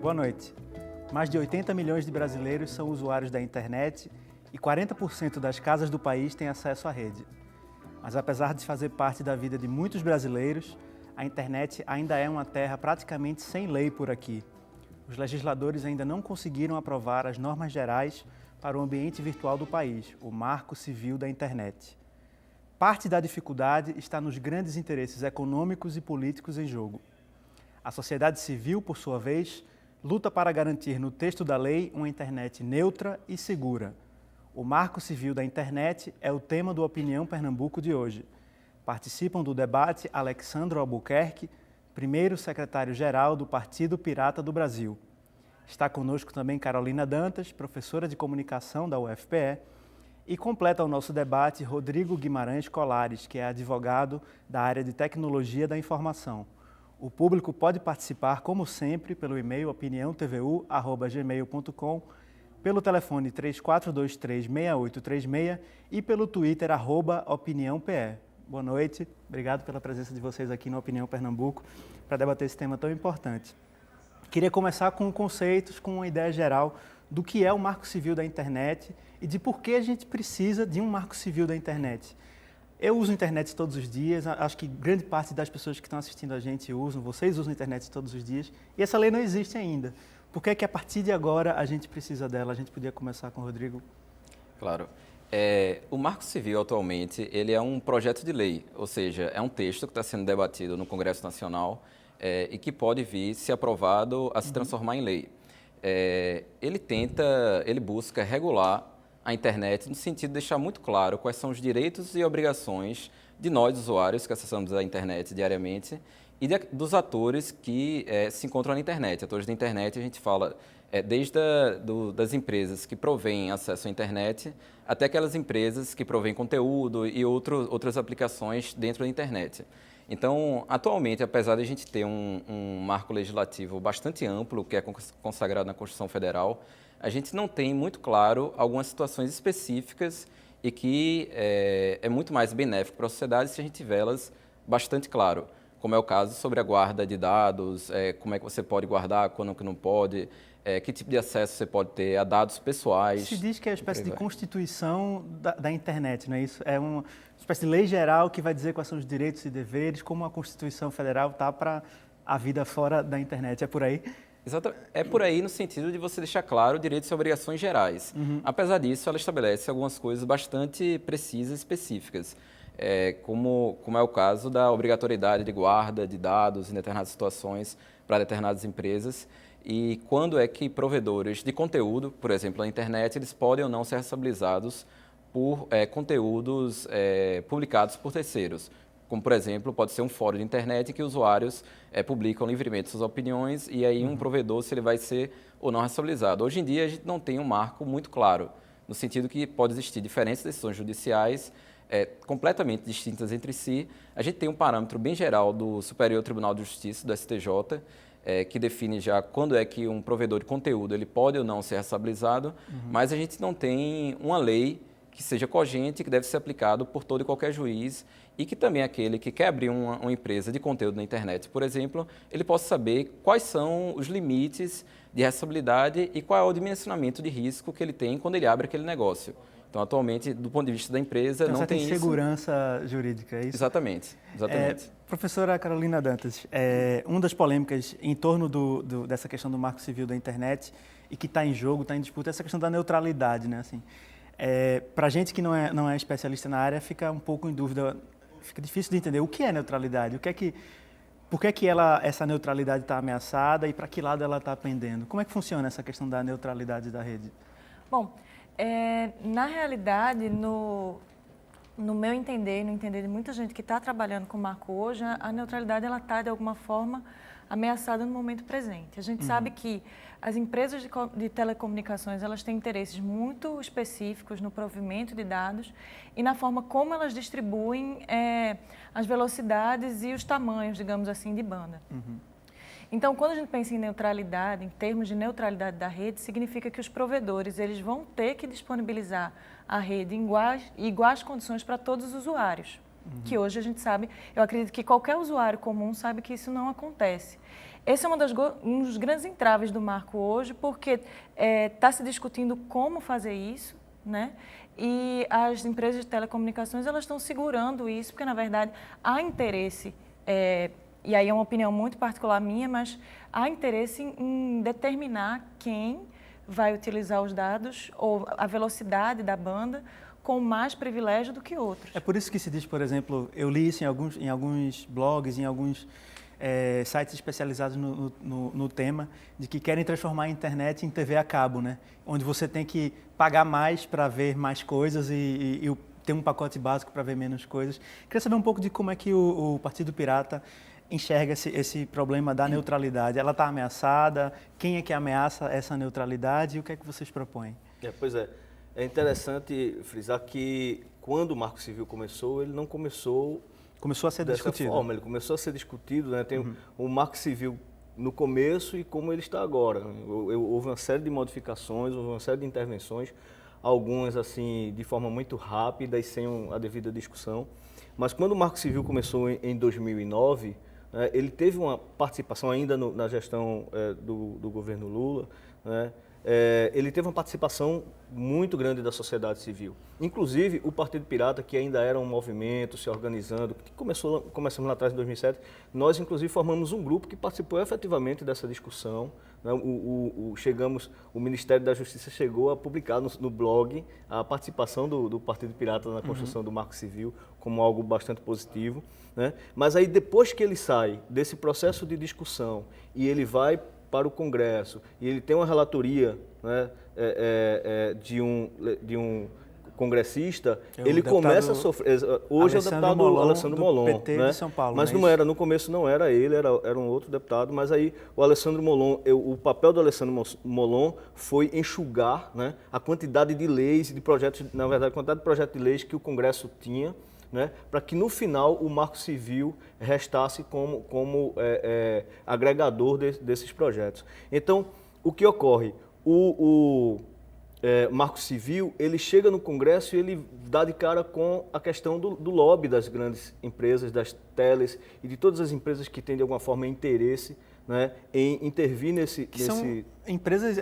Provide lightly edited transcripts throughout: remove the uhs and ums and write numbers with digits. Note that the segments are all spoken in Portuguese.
Boa noite. Mais de 80 milhões de brasileiros são usuários da internet e 40% das casas do país têm acesso à rede. Mas apesar de fazer parte da vida de muitos brasileiros, a internet ainda é uma terra praticamente sem lei por aqui. Os legisladores ainda não conseguiram aprovar as normas gerais para o ambiente virtual do país, o Marco Civil da Internet. Parte da dificuldade está nos grandes interesses econômicos e políticos em jogo. A sociedade civil, por sua vez, luta para garantir no texto da lei uma internet neutra e segura. O Marco Civil da Internet é o tema do Opinião Pernambuco de hoje. Participam do debate Alexandro Albuquerque, primeiro secretário-geral do Partido Pirata do Brasil. Está conosco também Carolina Dantas, professora de comunicação da UFPE, e completa o nosso debate Rodrigo Guimarães Colares, que é advogado da área de tecnologia da informação. O público pode participar, como sempre, pelo e-mail opiniãotvu@gmail.com, pelo telefone 3423-6836 e pelo Twitter @opiniãope. Boa noite, obrigado pela presença de vocês aqui no Opinião Pernambuco para debater esse tema tão importante. Queria começar com conceitos, com uma ideia geral do que é o Marco Civil da Internet e de por que a gente precisa de um Marco Civil da Internet. Eu uso a internet todos os dias, acho que grande parte das pessoas que estão assistindo a gente usam, vocês usam a internet todos os dias, e essa lei não existe ainda. Por que é que a partir de agora a gente precisa dela? A gente podia começar com o Rodrigo. Claro. O Marco Civil, atualmente, ele é um projeto de lei, ou seja, é um texto que está sendo debatido no Congresso Nacional e que pode vir, se aprovado, a se transformar em lei. Ele busca regular a internet no sentido de deixar muito claro quais são os direitos e obrigações de nós, usuários, que acessamos a internet diariamente, e dos atores que se encontram na internet. Atores da internet, a gente fala desde das empresas que provêm acesso à internet até aquelas empresas que provêm conteúdo e outras aplicações dentro da internet. Então, atualmente, apesar de a gente ter um marco legislativo bastante amplo, que é consagrado na Constituição Federal, a gente não tem muito claro algumas situações específicas e que é muito mais benéfico para a sociedade se a gente tiver elas bastante claro, como é o caso sobre a guarda de dados, como é que você pode guardar, quando que não pode, que tipo de acesso você pode ter a dados pessoais. Se diz que é uma espécie de constituição da internet, não é isso? É uma espécie de lei geral que vai dizer quais são os direitos e deveres, como a Constituição Federal está para a vida fora da internet. É por aí? Exato. É por aí no sentido de você deixar claro direitos e obrigações gerais. Apesar disso, ela estabelece algumas coisas bastante precisas e específicas, como é o caso da obrigatoriedade de guarda de dados em determinadas situações para determinadas empresas e quando é que provedores de conteúdo, por exemplo, na internet, eles podem ou não ser responsabilizados por conteúdos publicados por terceiros. Como, por exemplo, pode ser um fórum de internet que usuários publicam livremente suas opiniões e aí um provedor, se ele vai ser ou não responsabilizado. Hoje em dia, a gente não tem um marco muito claro, no sentido que pode existir diferentes decisões judiciais completamente distintas entre si. A gente tem um parâmetro bem geral do Superior Tribunal de Justiça, do STJ, que define já quando é que um provedor de conteúdo ele pode ou não ser responsabilizado, mas a gente não tem uma lei que seja cogente, que deve ser aplicado por todo e qualquer juiz e que também aquele que quer abrir uma empresa de conteúdo na internet, por exemplo, ele possa saber quais são os limites de responsabilidade e qual é o dimensionamento de risco que ele tem quando ele abre aquele negócio. Então, atualmente, do ponto de vista da empresa, então, não tem isso. Segurança jurídica, é isso? Exatamente. Professora Carolina Dantas, uma das polêmicas em torno dessa questão do Marco Civil da internet e que está em jogo, está em disputa, é essa questão da neutralidade, né? Assim, para a gente que não é especialista na área, fica um pouco em dúvida, fica difícil de entender o que é neutralidade, por que essa neutralidade está ameaçada e para que lado ela está pendendo. Como é que funciona essa questão da neutralidade da rede? Bom, na realidade, no meu entender, no entender de muita gente que está trabalhando com o marco hoje, a neutralidade ela está, de alguma forma, ameaçada no momento presente. A gente sabe que as empresas de telecomunicações elas têm interesses muito específicos no provimento de dados e na forma como elas distribuem as velocidades e os tamanhos, digamos assim, de banda. Então, quando a gente pensa em neutralidade, em termos de neutralidade da rede, significa que os provedores eles vão ter que disponibilizar a rede em iguais condições para todos os usuários. Que hoje a gente sabe, eu acredito que qualquer usuário comum sabe que isso não acontece. esse é um dos grandes entraves do marco hoje, porque está se discutindo como fazer isso, né? E as empresas de telecomunicações elas estão segurando isso, porque, na verdade, há interesse, e aí é uma opinião muito particular minha, mas há interesse em determinar quem vai utilizar os dados ou a velocidade da banda com mais privilégio do que outros. É por isso que se diz, por exemplo, eu li isso em alguns blogs, em alguns sites especializados no tema, de que querem transformar a internet em TV a cabo, né? Onde você tem que pagar mais para ver mais coisas e ter um pacote básico para ver menos coisas. Queria saber um pouco de como é que o Partido Pirata enxerga esse problema da neutralidade. Ela está ameaçada? Quem é que ameaça essa neutralidade? E o que é que vocês propõem? Pois é. É interessante frisar que quando o Marco Civil começou, ele não começou a ser dessa discutido. forma, ele começou a ser discutido, né? Tem o Marco Civil no começo e como ele está agora. Houve uma série de modificações, houve uma série de intervenções, algumas assim de forma muito rápida e sem a devida discussão. Mas quando o Marco Civil começou em 2009, ele teve uma participação ainda na gestão do governo Lula, né? Ele teve uma participação muito grande da sociedade civil. Inclusive, o Partido Pirata, que ainda era um movimento se organizando, que começamos lá atrás em 2007, nós, inclusive, formamos um grupo que participou efetivamente dessa discussão. Né? O Ministério da Justiça chegou a publicar no blog a participação do Partido Pirata na construção do Marco Civil como algo bastante positivo. Né? Mas aí, depois que ele sai desse processo de discussão e ele vai para o Congresso, e ele tem uma relatoria, né, de um congressista, ele começa a sofrer. Hoje é o deputado Alessandro Molon, PT né? de São Paulo, mas não era, no começo não era ele, era um outro deputado, mas aí o Alessandro Molon, o papel do Alessandro Molon foi enxugar, né, a quantidade de leis e de projetos, na verdade, a quantidade de projetos de leis que o Congresso tinha, né, para que no final o Marco Civil restasse como agregador desses projetos. Então, o que ocorre? O Marco Civil, ele chega no Congresso e ele dá de cara com a questão do lobby das grandes empresas, das teles e de todas as empresas que têm de alguma forma interesse, né, em intervir nesse... São empresas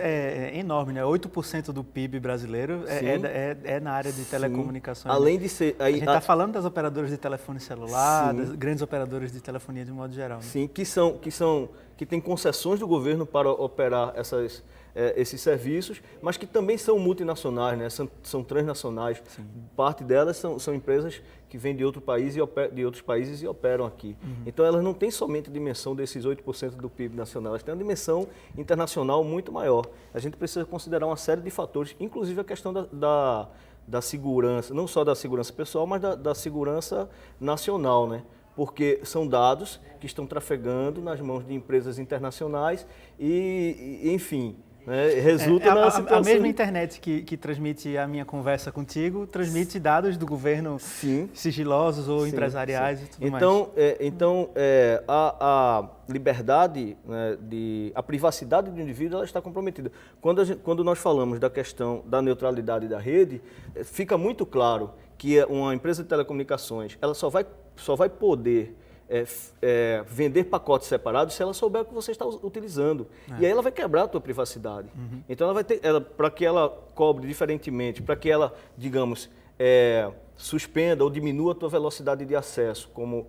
enormes, né? 8% do PIB brasileiro é na área de telecomunicações. Sim. Além de ser... A gente está falando das operadoras de telefone celular, das grandes operadoras de telefonia de um modo geral. Né? Sim, que têm concessões do governo para operar esses serviços, mas que também são multinacionais, né? São transnacionais. Sim. Parte delas são empresas que vêm de outros países e operam aqui. Então, elas não têm somente a dimensão desses 8% do PIB nacional, elas têm uma dimensão internacional muito maior. A gente precisa considerar uma série de fatores, inclusive a questão da segurança, não só da segurança pessoal, mas da segurança nacional, né? Porque são dados que estão trafegando nas mãos de empresas internacionais e enfim... resulta na situação... A mesma internet que transmite a minha conversa contigo, transmite dados do governo sigilosos ou empresariais e tudo mais. Então, a liberdade, né, a privacidade do indivíduo, ela está comprometida. Quando nós falamos da questão da neutralidade da rede, fica muito claro que uma empresa de telecomunicações ela só vai poder... vender pacotes separados se ela souber o que você está utilizando. E aí ela vai quebrar a tua privacidade. Então, para que ela cobre diferentemente, para que ela, digamos, suspenda ou diminua a tua velocidade de acesso como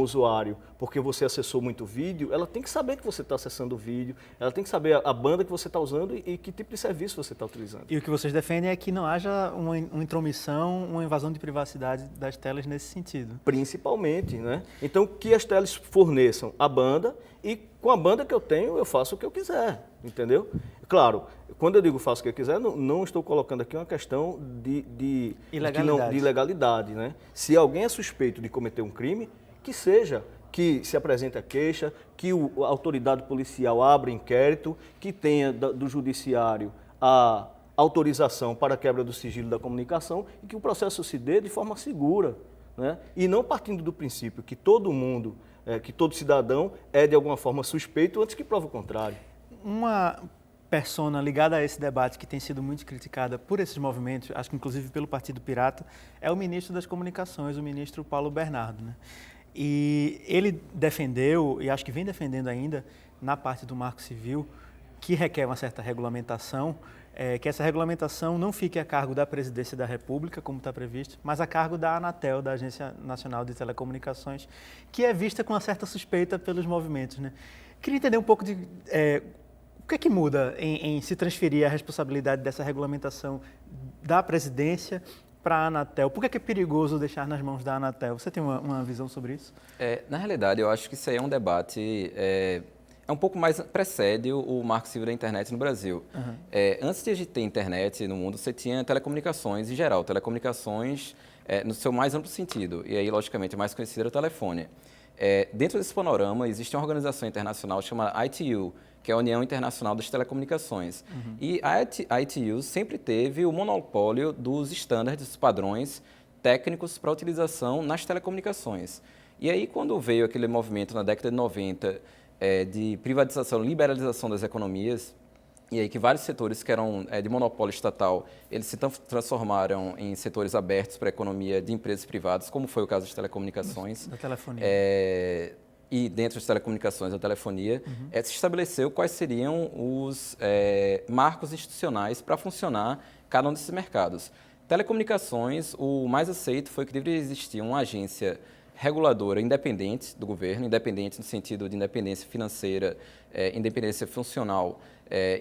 usuário, porque você acessou muito vídeo, ela tem que saber que você está acessando o vídeo, ela tem que saber a banda que você está usando e que tipo de serviço você está utilizando. E o que vocês defendem é que não haja uma intromissão, uma invasão de privacidade das telas nesse sentido. Principalmente, né? Então, que as telas forneçam a banda e com a banda que eu tenho, eu faço o que eu quiser, entendeu? Claro, quando eu digo faço o que eu quiser, não estou colocando aqui uma questão de ilegalidade, né? Se alguém é suspeito de cometer um crime, que se apresente a queixa, que a autoridade policial abra inquérito, que tenha do judiciário a autorização para a quebra do sigilo da comunicação e que o processo se dê de forma segura, né? E não partindo do princípio que todo mundo, que todo cidadão é de alguma forma suspeito antes que prove o contrário. Uma persona ligada a esse debate que tem sido muito criticada por esses movimentos, acho que inclusive pelo Partido Pirata, é o ministro das Comunicações, o ministro Paulo Bernardo, né? E ele defendeu, e acho que vem defendendo ainda, na parte do Marco Civil, que requer uma certa regulamentação, que essa regulamentação não fique a cargo da Presidência da República, como está previsto, mas a cargo da Anatel, da Agência Nacional de Telecomunicações, que é vista com uma certa suspeita pelos movimentos, né? Queria entender um pouco de o que é que muda em se transferir a responsabilidade dessa regulamentação da Presidência para a Anatel. Por que é perigoso deixar nas mãos da Anatel? Você tem uma visão sobre isso? Na realidade, eu acho que isso aí é um debate... um pouco mais, precede o Marco Civil da internet no Brasil. Uhum. Antes de a gente ter internet no mundo, você tinha telecomunicações em geral, telecomunicações no seu mais amplo sentido, e aí, logicamente, o mais conhecido era o telefone. Dentro desse panorama, existe uma organização internacional chamada ITU, que é a União Internacional das Telecomunicações. Uhum. E a ITU sempre teve o monopólio dos estándares, dos padrões técnicos para utilização nas telecomunicações. E aí, quando veio aquele movimento na década de 90, de privatização, liberalização das economias, e aí que vários setores que eram de monopólio estatal, eles se transformaram em setores abertos para a economia de empresas privadas, como foi o caso das telecomunicações. Da telefonia. E dentro das telecomunicações, da telefonia, se estabeleceu quais seriam os marcos institucionais para funcionar cada um desses mercados. Telecomunicações, o mais aceito foi que deveria existir uma agência reguladora independente do governo, independente no sentido de independência financeira, independência funcional,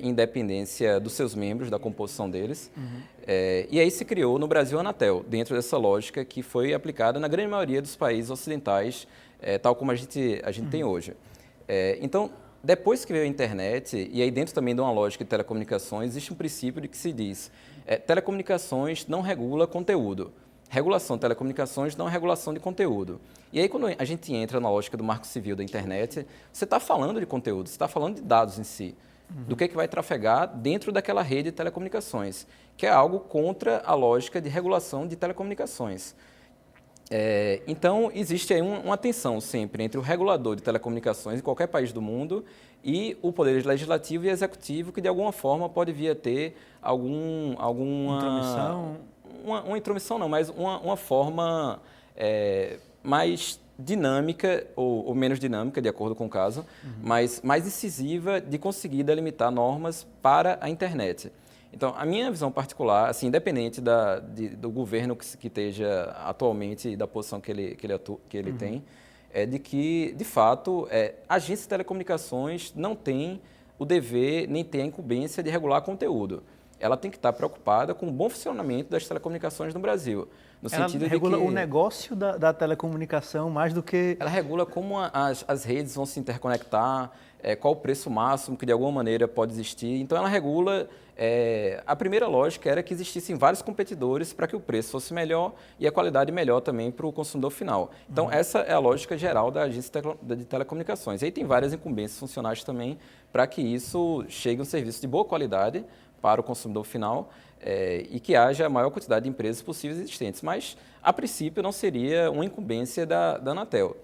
independência dos seus membros, da composição deles. Uhum. E aí se criou no Brasil a Anatel, dentro dessa lógica que foi aplicada na grande maioria dos países ocidentais, tal como a gente tem hoje. Então, depois que veio a internet, e aí dentro também de uma lógica de telecomunicações, existe um princípio de que se diz telecomunicações não regula conteúdo. Regulação de telecomunicações não é regulação de conteúdo. E aí, quando a gente entra na lógica do Marco Civil da internet, você está falando de conteúdo, você está falando de dados em si, do que vai trafegar dentro daquela rede de telecomunicações, que é algo contra a lógica de regulação de telecomunicações. Então, existe aí uma tensão sempre entre o regulador de telecomunicações em qualquer país do mundo e o poder legislativo e executivo, que de alguma forma pode vir a ter alguma... Intromissão? Uma intromissão não, mas uma forma mais dinâmica ou menos dinâmica, de acordo com o caso, mas mais incisiva de conseguir delimitar normas para a internet. Então, a minha visão particular, assim, independente do governo que esteja atualmente e da posição que ele tem, é de que, de fato, a agência de telecomunicações não tem o dever nem tem a incumbência de regular conteúdo. Ela tem que estar preocupada com o bom funcionamento das telecomunicações no Brasil. Ela regula o negócio da telecomunicação mais do que... Ela regula como as redes vão se interconectar, qual o preço máximo que de alguma maneira pode existir. Então ela regula... a primeira lógica era que existissem vários competidores para que o preço fosse melhor e a qualidade melhor também para o consumidor final. Então essa é a lógica geral da agência de telecomunicações. E aí tem várias incumbências funcionais também para que isso chegue a um serviço de boa qualidade para o consumidor final e que haja a maior quantidade de empresas possíveis existentes. Mas, a princípio, não seria uma incumbência da Anatel.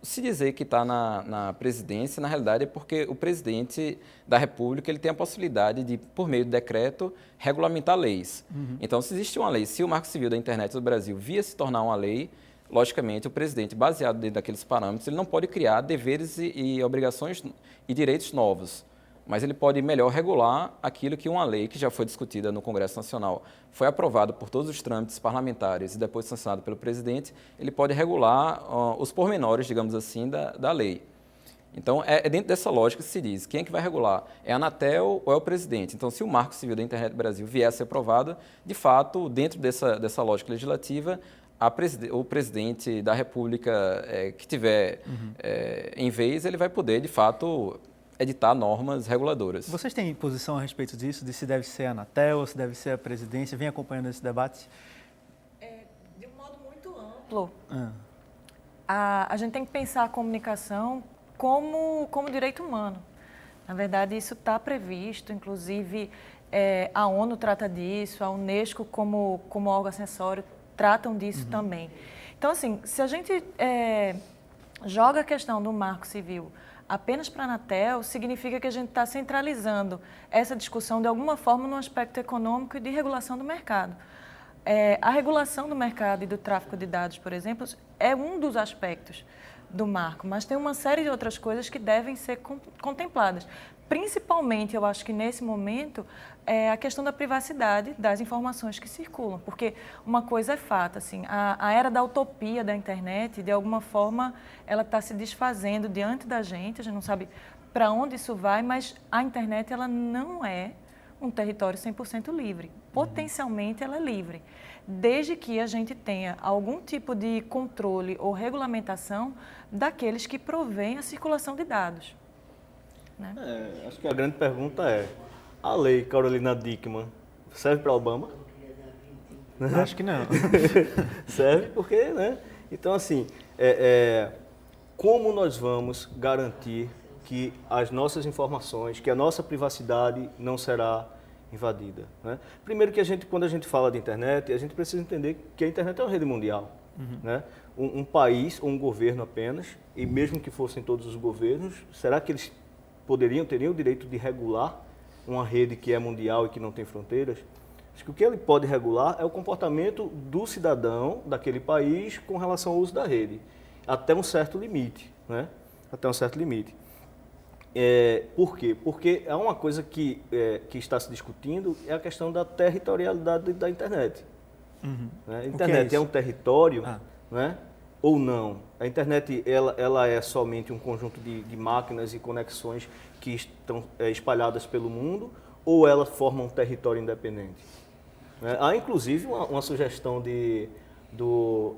Se dizer que está na presidência, na realidade, é porque o presidente da República ele tem a possibilidade de, por meio de decreto, regulamentar leis. Então, se existe uma lei, se o Marco Civil da Internet do Brasil via se tornar uma lei, logicamente, o presidente, baseado dentro daqueles parâmetros, ele não pode criar deveres e obrigações e direitos novos. Mas ele pode melhor regular aquilo que uma lei que já foi discutida no Congresso Nacional, foi aprovada por todos os trâmites parlamentares e depois sancionado pelo presidente, ele pode regular os pormenores, digamos assim, da lei. Então, é dentro dessa lógica que se diz, quem é que vai regular? É a Anatel ou é o presidente? Então, se o Marco Civil da Internet do Brasil vier a ser aprovado, de fato, dentro dessa lógica legislativa, o presidente da República que tiver em vez, ele vai poder, de fato, editar normas reguladoras. Vocês têm posição a respeito disso, de se deve ser a Anatel ou se deve ser a presidência? Vem acompanhando esse debate? De um modo muito amplo. A gente tem que pensar a comunicação como direito humano. Na verdade, isso está previsto, inclusive a ONU trata disso, a Unesco como órgão acessório tratam disso também. Então, assim, se a gente joga a questão do Marco Civil apenas para a Anatel, significa que a gente está centralizando essa discussão de alguma forma no aspecto econômico e de regulação do mercado. A regulação do mercado e do tráfego de dados, por exemplo, é um dos aspectos do marco, mas tem uma série de outras coisas que devem ser contempladas. Principalmente, eu acho que nesse momento, é a questão da privacidade das informações que circulam, porque uma coisa é fato, assim, a era da utopia da internet, de alguma forma, ela está se desfazendo diante da gente, a gente não sabe para onde isso vai, mas a internet ela não é um território 100% livre. Potencialmente ela é livre, desde que a gente tenha algum tipo de controle ou regulamentação daqueles que provêm a circulação de dados. Né? Acho que a grande pergunta é, a lei Carolina Dickmann serve para Obama? Acho que não. Serve porque, né? Então, assim, como nós vamos garantir que as nossas informações, que a nossa privacidade não será invadida, né? Primeiro que quando a gente fala de internet, a gente precisa entender que a internet é uma rede mundial, né? Um país ou um governo apenas, e mesmo que fossem todos os governos, será que eles teriam o direito de regular uma rede que é mundial e que não tem fronteiras? Acho que o que ele pode regular é o comportamento do cidadão daquele país com relação ao uso da rede, até um certo limite, né? Até um certo limite. Por quê? Porque é uma coisa que está se discutindo, é a questão da territorialidade da internet. Né? A internet é um território, né? Ou não? A internet ela é somente um conjunto de máquinas e conexões que estão espalhadas pelo mundo, ou ela forma um território independente? Né? Há inclusive uma sugestão do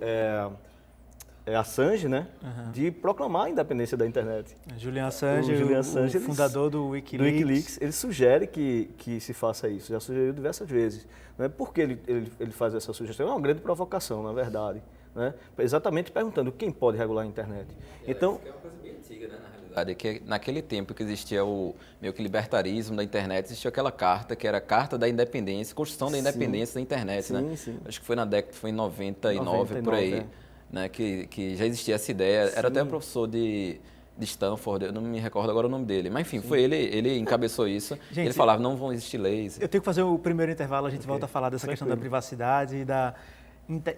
Assange, né? De proclamar a independência da internet. Julian Assange, o fundador do Wikileaks. Ele sugere que se faça isso, já sugeriu diversas vezes. Né? Por que ele faz essa sugestão? É uma grande provocação, na verdade. Né? Exatamente perguntando quem pode regular a internet. Então, é uma coisa bem antiga, né, na realidade, é que naquele tempo que existia o meio que libertarismo da internet, existia aquela carta que era a Carta da Independência, Constituição da Independência da Internet, né? Sim. Acho que foi na década, foi em 99 por aí, né, que já existia essa ideia. Era até um professor de Stanford, eu não me recordo agora o nome dele, mas enfim, foi ele encabeçou isso. Gente, ele falava, não vão existir leis. Eu tenho que fazer o primeiro intervalo, a gente volta a falar dessa questão da privacidade e da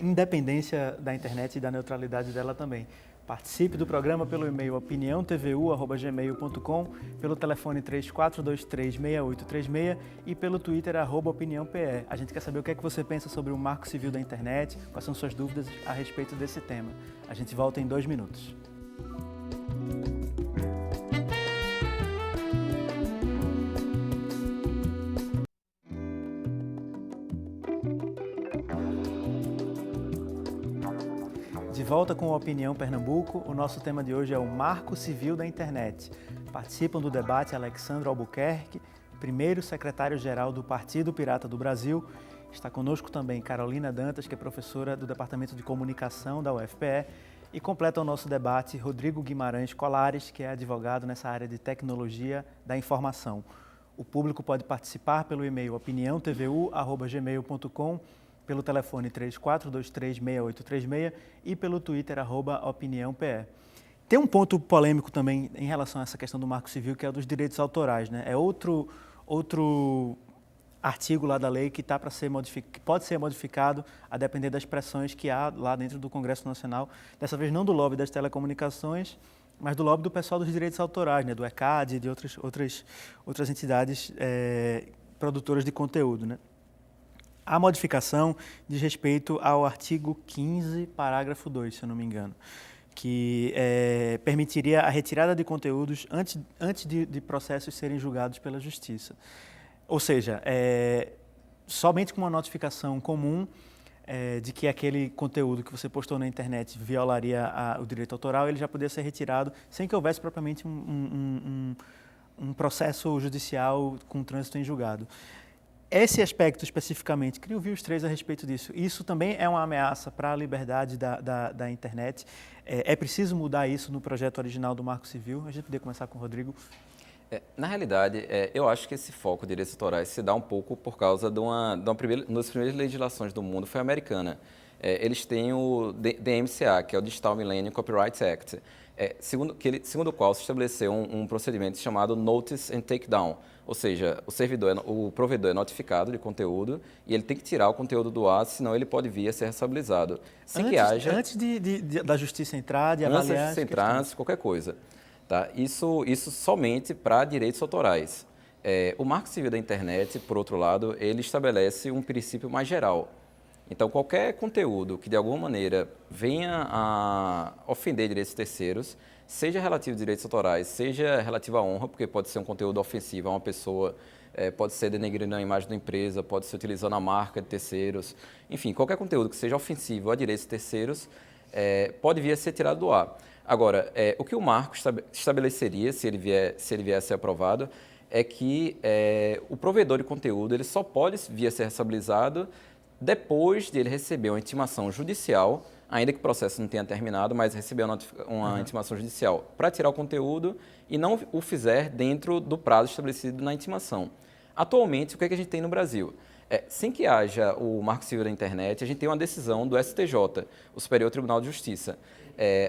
independência da internet e da neutralidade dela também. Participe do programa pelo e-mail opiniãotvu@gmail.com, pelo telefone 34236836 e pelo Twitter @opiniãope. A gente quer saber o que é que você pensa sobre o Marco Civil da Internet, quais são suas dúvidas a respeito desse tema. A gente volta em 2 minutos. De volta com a Opinião Pernambuco, o nosso tema de hoje é o Marco Civil da Internet. Participam do debate Alexandre Albuquerque, primeiro secretário-geral do Partido Pirata do Brasil. Está conosco também Carolina Dantas, que é professora do Departamento de Comunicação da UFPE. E completa o nosso debate Rodrigo Guimarães Colares, que é advogado nessa área de tecnologia da informação. O público pode participar pelo e-mail opiniãotvu@gmail.com, pelo telefone 34236836 e pelo Twitter @opiniãope. Tem um ponto polêmico também em relação a essa questão do Marco Civil, que é o dos direitos autorais, né? É outro artigo lá da lei que tá para ser que pode ser modificado a depender das pressões que há lá dentro do Congresso Nacional. Dessa vez não do lobby das telecomunicações, mas do lobby do pessoal dos direitos autorais, né? Do ECAD e de outras entidades produtoras de conteúdo, né? A modificação diz respeito ao artigo 15, parágrafo 2, se eu não me engano, que permitiria a retirada de conteúdos antes de processos serem julgados pela Justiça. Ou seja, somente com uma notificação comum de que aquele conteúdo que você postou na internet violaria o direito autoral, ele já poderia ser retirado sem que houvesse propriamente um processo judicial com trânsito em julgado. Esse aspecto especificamente, queria ouvir os três a respeito disso. Isso também é uma ameaça para a liberdade da internet. É preciso mudar isso no projeto original do Marco Civil? A gente poderia começar com o Rodrigo. Na realidade, eu acho que esse foco de direitos autorais se dá um pouco por causa de uma das primeiras legislações do mundo, foi americana. Eles têm o DMCA, que é o Digital Millennium Copyright Act, segundo o qual se estabeleceu um procedimento chamado Notice and Takedown, ou seja, o provedor é notificado de conteúdo e ele tem que tirar o conteúdo do ar, senão ele pode vir a ser responsabilizado. Antes da justiça entrar, de avaliar... Antes da justiça entrar, antes de qualquer coisa. Tá? Isso somente para direitos autorais. O Marco Civil da Internet, por outro lado, ele estabelece um princípio mais geral. Então, qualquer conteúdo que de alguma maneira venha a ofender direitos terceiros, seja relativo a direitos autorais, seja relativo à honra, porque pode ser um conteúdo ofensivo a uma pessoa, pode ser denegrindo a imagem da empresa, pode ser utilizando a marca de terceiros, enfim, qualquer conteúdo que seja ofensivo a direitos terceiros pode vir a ser tirado do ar. Agora, o que o marco estabeleceria, se ele viesse a ser aprovado, é que o provedor de conteúdo ele só pode vir a ser responsabilizado depois de ele receber uma intimação judicial, ainda que o processo não tenha terminado, mas receber uma intimação judicial para tirar o conteúdo e não o fizer dentro do prazo estabelecido na intimação. Atualmente, o que é que a gente tem no Brasil? Sem que haja o Marco Civil da Internet, a gente tem uma decisão do STJ, o Superior Tribunal de Justiça.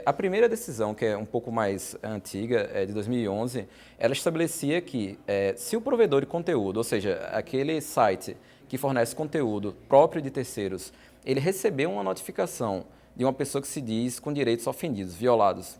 A primeira decisão, que é um pouco mais antiga, de 2011, ela estabelecia que se o provedor de conteúdo, ou seja, aquele site que fornece conteúdo próprio de terceiros, ele recebeu uma notificação de uma pessoa que se diz com direitos ofendidos, violados,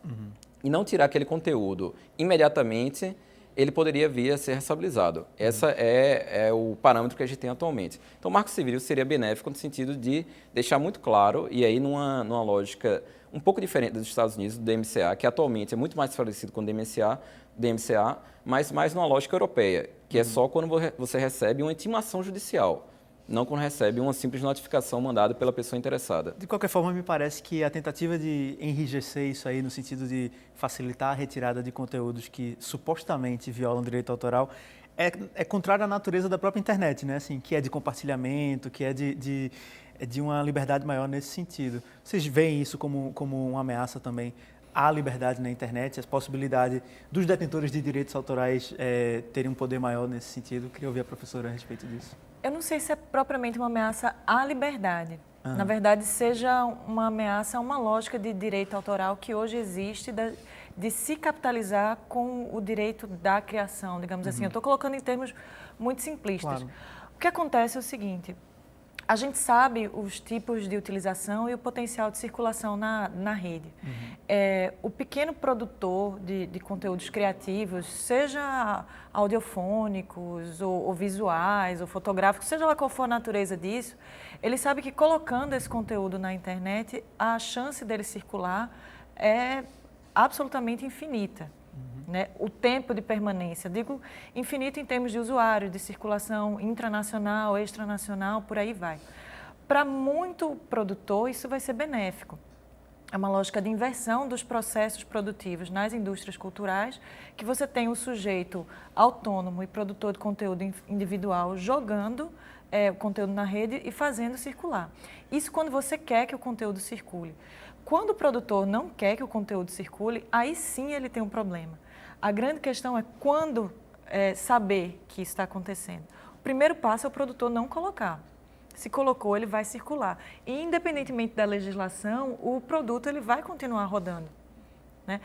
e não tirar aquele conteúdo imediatamente, ele poderia vir a ser responsabilizado. Esse é o parâmetro que a gente tem atualmente. Então, o Marco Civil seria benéfico no sentido de deixar muito claro, e aí numa lógica um pouco diferente dos Estados Unidos, do DMCA, que atualmente é muito mais parecido com o DMCA, mas mais numa lógica europeia, que é só quando você recebe uma intimação judicial, não quando recebe uma simples notificação mandada pela pessoa interessada. De qualquer forma, me parece que a tentativa de enrijecer isso aí, no sentido de facilitar a retirada de conteúdos que supostamente violam o direito autoral, é contrário à natureza da própria internet, né? Assim, que é de compartilhamento, que é de uma liberdade maior nesse sentido. Vocês veem isso como uma ameaça também à liberdade na internet, a possibilidade dos detentores de direitos autorais terem um poder maior nesse sentido? Eu queria ouvir a professora a respeito disso. Eu não sei se é propriamente uma ameaça à liberdade. Na verdade, seja uma ameaça a uma lógica de direito autoral que hoje existe de se capitalizar com o direito da criação, digamos assim. Eu estou colocando em termos muito simplistas. Claro. O que acontece é o seguinte: a gente sabe os tipos de utilização e o potencial de circulação na rede. O pequeno produtor de conteúdos criativos, seja audiofônicos ou visuais ou fotográficos, seja lá qual for a natureza disso, ele sabe que colocando esse conteúdo na internet, a chance dele circular é absolutamente infinita. Né? O tempo de permanência, digo infinito em termos de usuário, de circulação intranacional, extranacional, por aí vai. Para muito produtor, isso vai ser benéfico. É uma lógica de inversão dos processos produtivos nas indústrias culturais, que você tem o sujeito autônomo e produtor de conteúdo individual jogando o conteúdo na rede e fazendo circular. Isso quando você quer que o conteúdo circule. Quando o produtor não quer que o conteúdo circule, aí sim ele tem um problema. A grande questão é quando saber que isso está acontecendo. O primeiro passo é o produtor não colocar. Se colocou, ele vai circular. E, independentemente da legislação, o produto ele vai continuar rodando. Né?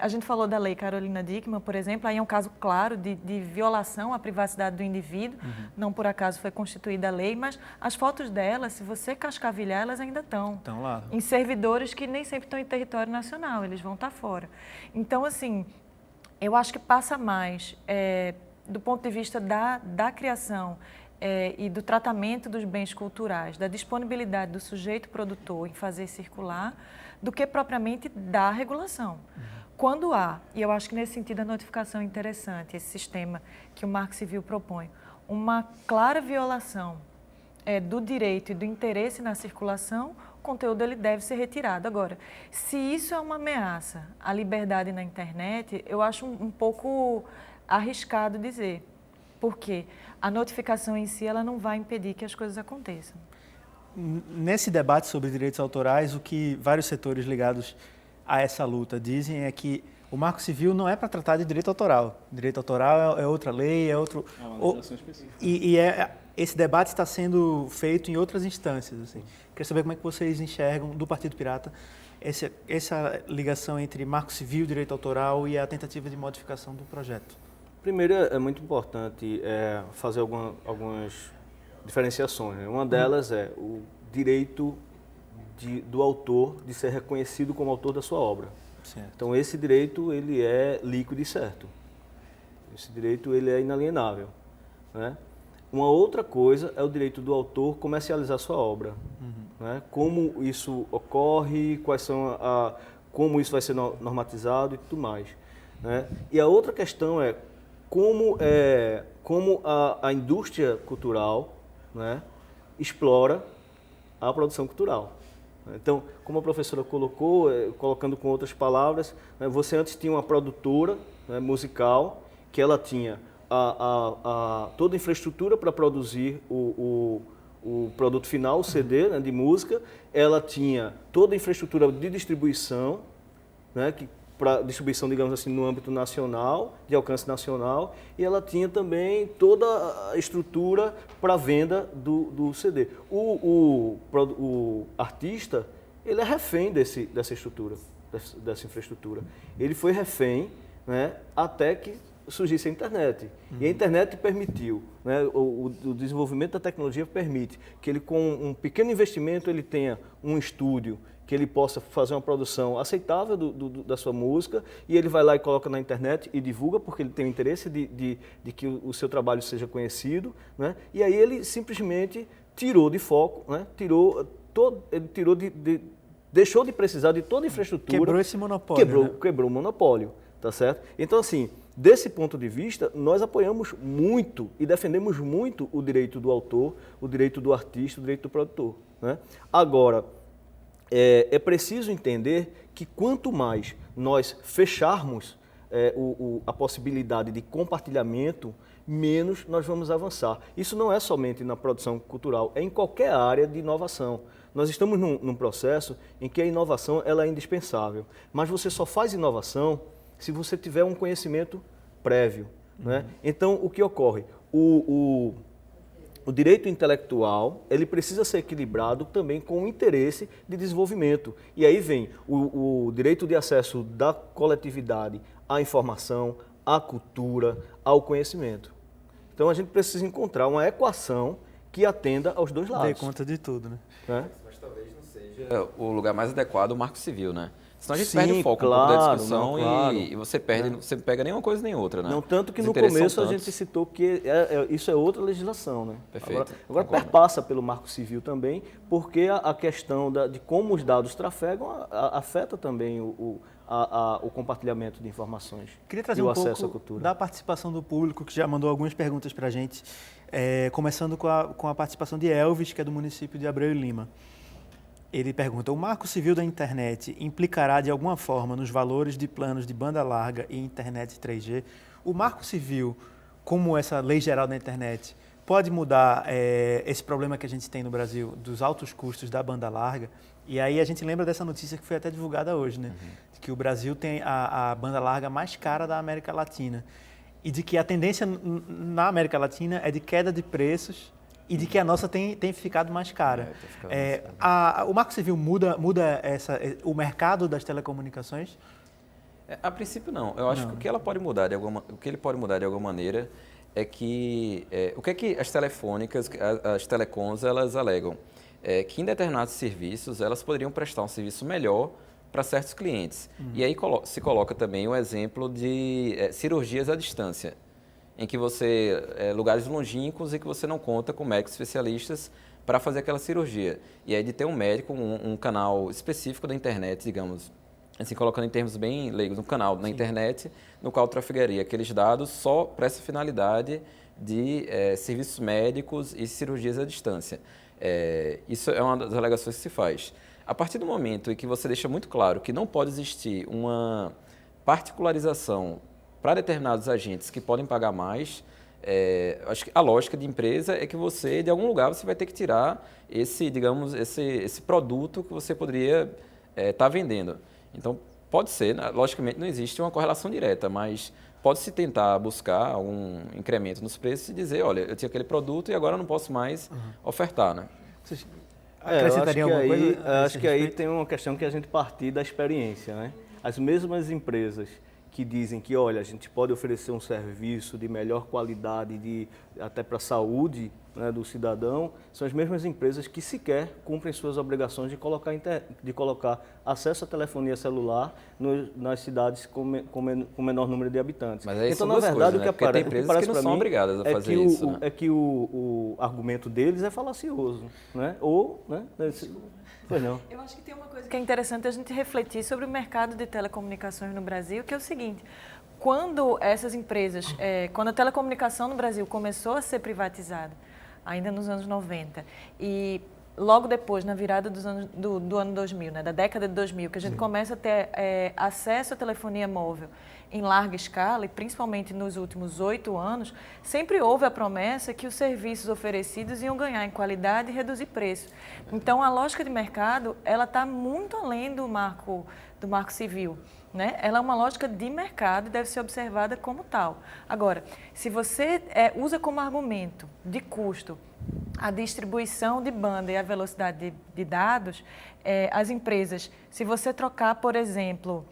A gente falou da lei Carolina Dickmann, por exemplo, aí é um caso claro de violação à privacidade do indivíduo. Não por acaso foi constituída a lei, mas as fotos dela, se você cascavilhar, elas ainda estão Lá. Em servidores que nem sempre estão em território nacional, eles vão estar fora. Então, assim, eu acho que passa mais do ponto de vista da criação e do tratamento dos bens culturais, da disponibilidade do sujeito produtor em fazer circular, do que propriamente da regulação. Quando há, e eu acho que nesse sentido a notificação é interessante, esse sistema que o Marco Civil propõe, uma clara violação do direito e do interesse na circulação, o conteúdo ele deve ser retirado. Agora, se isso é uma ameaça à liberdade na internet, eu acho um pouco arriscado dizer, porque a notificação em si ela não vai impedir que as coisas aconteçam. Nesse debate sobre direitos autorais, o que vários setores ligados a essa luta dizem é que O Marco Civil não é para tratar de direito autoral. Direito autoral é outra lei, é outro... É uma legislação específica. Esse debate está sendo feito em outras instâncias. Assim. Queria saber como é que vocês enxergam, do Partido Pirata, essa ligação entre Marco Civil, direito autoral e a tentativa de modificação do projeto. Primeiro, é muito importante fazer algumas diferenciações. Né? Uma delas é o direito do autor de ser reconhecido como autor da sua obra. Certo. Então, esse direito ele é líquido e certo. Esse direito ele é inalienável. Né? Uma outra coisa é o direito do autor comercializar sua obra. Né? Como isso ocorre, como isso vai ser normatizado e tudo mais. Né? E a outra questão é como a indústria cultural, né, explora a produção cultural. Então, como a professora colocou, colocando com outras palavras, né, você antes tinha uma produtora, né, musical, que ela tinha toda a infraestrutura para produzir o produto final, o CD, né, de música, ela tinha toda a infraestrutura de distribuição, né, para distribuição, digamos assim, no âmbito nacional, de alcance nacional, e ela tinha também toda a estrutura para a venda do CD. O artista, ele é refém dessa estrutura, dessa infraestrutura. Ele foi refém, né, até que surgisse a internet. E a internet permitiu, né, o desenvolvimento da tecnologia permite que ele, com um pequeno investimento, ele tenha um estúdio, que ele possa fazer uma produção aceitável da sua música, e ele vai lá e coloca na internet e divulga, porque ele tem o interesse de que o seu trabalho seja conhecido, né? E aí ele simplesmente tirou de foco, né? Deixou de precisar de toda a infraestrutura. Quebrou esse monopólio. Quebrou o monopólio, tá certo? Então, assim, desse ponto de vista, nós apoiamos muito e defendemos muito o direito do autor, o direito do artista, o direito do produtor, né? Agora, é preciso entender que quanto mais nós fecharmos a possibilidade de compartilhamento, menos nós vamos avançar. Isso não é somente na produção cultural, é em qualquer área de inovação. Nós estamos num processo em que a inovação ela é indispensável, mas você só faz inovação se você tiver um conhecimento prévio. Né? Então, o que ocorre? O direito intelectual, ele precisa ser equilibrado também com o interesse de desenvolvimento. E aí vem o direito de acesso da coletividade à informação, à cultura, ao conhecimento. Então a gente precisa encontrar uma equação que atenda aos dois lados. Dê conta de tudo, né? Mas talvez não seja o lugar mais adequado o Marco Civil, né? Senão a gente Sim, perde o foco claro, um pouco da discussão, não, claro. e você perde, você não pega nenhuma coisa nem outra, né? Não, tanto que Os no interesses começo são a tantos. gente citou que isso é outra legislação, né? Perfeito, Agora concordo. perpassa pelo Marco Civil também, porque a questão de como os dados trafegam afeta também o compartilhamento de informações. Queria trazer e o um acesso à pouco cultura. da participação do público, que já mandou algumas perguntas para a gente, começando com a participação de Elvis, que é do município de Abreu e Lima. Ele pergunta, o Marco Civil da Internet implicará de alguma forma nos valores de planos de banda larga e internet 3G? O Marco Civil, como essa lei geral da internet, pode mudar esse problema que a gente tem no Brasil dos altos custos da banda larga? E aí a gente lembra dessa notícia que foi até divulgada hoje, né? De que o Brasil tem a banda larga mais cara da América Latina. E de que a tendência na América Latina é de queda de preços e de que a nossa tem ficado mais cara. O Marco Civil muda o mercado das telecomunicações? A princípio não. Eu acho que o que ele pode mudar de alguma maneira é que o que é que as telefônicas, as telecoms, elas alegam? Que em determinados serviços elas poderiam prestar um serviço melhor para certos clientes. E aí se coloca também o exemplo de cirurgias à distância, em que lugares longínquos e que você não conta com médicos especialistas para fazer aquela cirurgia. E aí de ter um médico, um canal específico da internet, digamos, assim, colocando em termos bem leigos, um canal na internet no qual trafegaria aqueles dados só para essa finalidade de serviços médicos e cirurgias à distância. Isso é uma das alegações que se faz. A partir do momento em que você deixa muito claro que não pode existir uma particularização para determinados agentes que podem pagar mais, acho que a lógica de empresa é que você, de algum lugar, você vai ter que tirar esse produto que você poderia estar vendendo. Então, Pode ser, né? Logicamente não existe uma correlação direta, mas pode-se tentar buscar algum incremento nos preços e dizer, olha, eu tinha aquele produto e agora eu não posso mais ofertar, né? Vocês Eu acrescentariam alguma coisa? acho que aí tem uma questão que a gente partir da experiência, né? As mesmas empresas que dizem que, olha, a gente pode oferecer um serviço de melhor qualidade, até para a saúde, né, do cidadão, são as mesmas empresas que sequer cumprem suas obrigações de colocar acesso à telefonia celular nas cidades com menor número de habitantes. Mas aí então, são na duas verdade, coisas, né? Porque tem empresas que não são obrigadas a fazer isso, né? É que o argumento deles é falacioso, né? Ou, né? Pois não. Eu acho que tem uma coisa que é interessante a gente refletir sobre o mercado de telecomunicações no Brasil, que é o seguinte: quando essas empresas, quando a telecomunicação no Brasil começou a ser privatizada, ainda nos anos 90, e logo depois, na virada do ano 2000, né, da década de 2000, que a gente começa a ter acesso à telefonia móvel em larga escala, e principalmente nos últimos 8 anos, sempre houve a promessa que os serviços oferecidos iam ganhar em qualidade e reduzir preço. Então, a lógica de mercado, ela está muito além do marco civil, né? Ela é uma lógica de mercado e deve ser observada como tal. Agora, se você usa como argumento de custo a distribuição de banda e a velocidade de dados, as empresas, se você trocar, por exemplo,